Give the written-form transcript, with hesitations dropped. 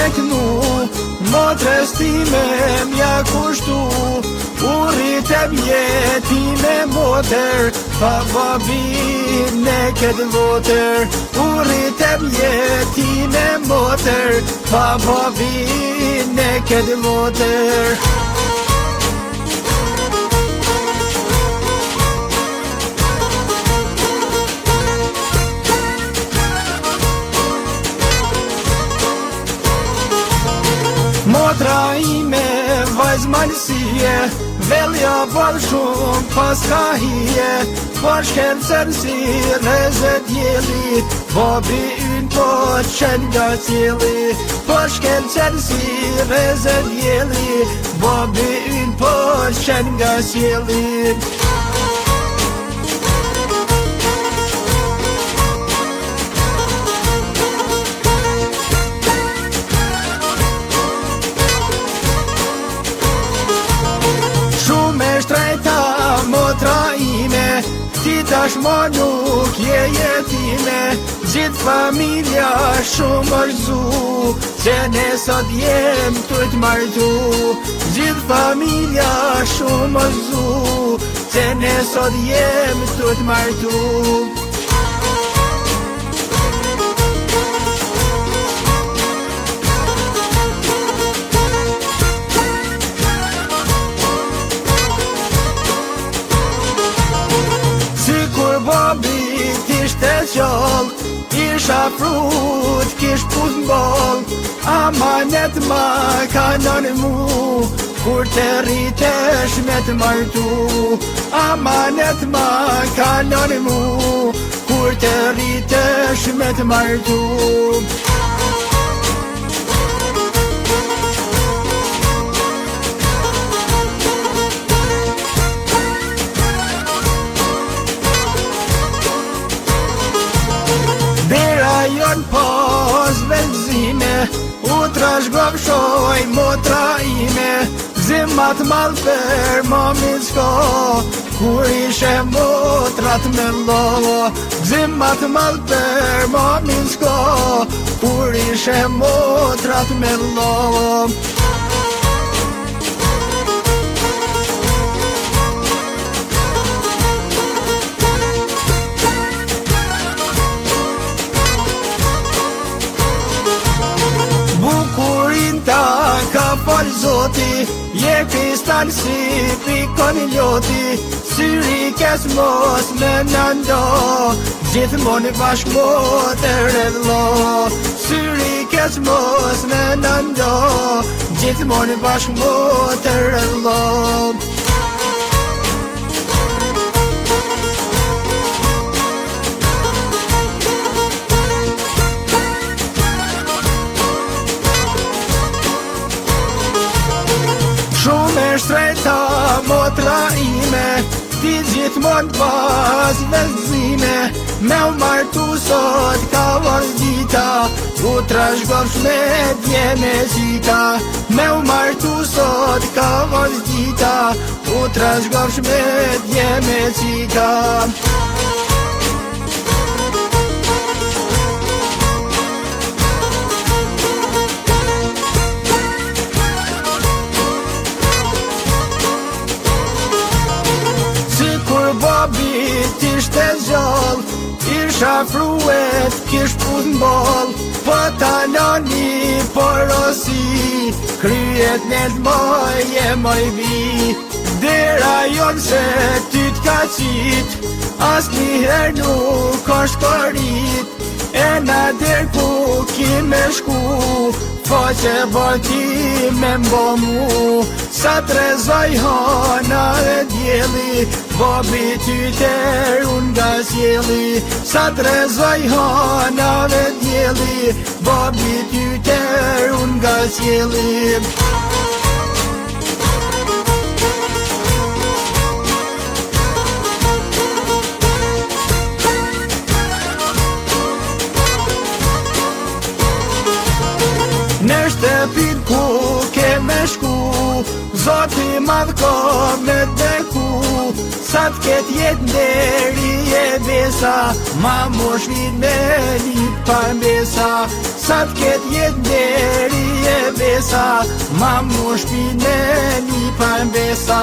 knajtnu, motrës time m'ja kushtu, urrit e mjetime motër, pa babin e këtë votër. Urrit e mjetime motër, pa babin e këtë votër. Motra ime vajz malësie, velja bërë shumë pas ka hije, por shkencën si rezet jeli, babi yn po qen nga cili. Por shkencën si rezet jeli, babi yn po qen nga cili. Shtrejta motra ime, ti tashmo nuk je jetime, gjithë familja shumë është zu, se ne sot jem të martu. Gjithë familja shumë është zu, se ne sot jem të martu. Babi t'ishte qall, isha frut, kish pus m'ball, amanet ma kanon mu, kur të rritesh me t'martu. Amanet ma kanon mu, kur të rritesh me t'martu. Jon pas vëllëzime, u trashgov shoj motra ime, zimat mal për mamin s'ka, kur ishe motrat me lo. Zimat mal për mamin s'ka, kur ishe motrat me lo. Ka falë zoti, je kristal si pikon ljoti, syri kes mos me nëndo, gjithmonë bashk motër e vlo. Syri kes mos me nëndo, gjithmonë bashk motër e vlo. Shtrejta motra ime, ti gjithmon pas vëllëzime, me u martu sot ka vërdita, u trashgosh me dje me zita. Me u martu sot ka vërdita, u trashgosh me dje me zita. Babi t'ishte gjall, isha fruet, kish put m'ball, po taloni porosi, kryet nelt moj e moj vi. Dera jon se ty t'ka qit, as njëher nuk është korit, e na der ku ki me shku, po që vërti me mbo mu. Sa trezoj hana e djeli, babi ty ter unë nga sjeli. Sa trezoj hana e djeli, babi ty ter unë nga sjeli. Në shtëpin ku ke me shku, Zoti madh ka me deku, sa t'ket jet nderi e besa, ma mosh vit me një pambesa. Sa t'ket jet nderi e besa, mam nu shpine një parmbesa.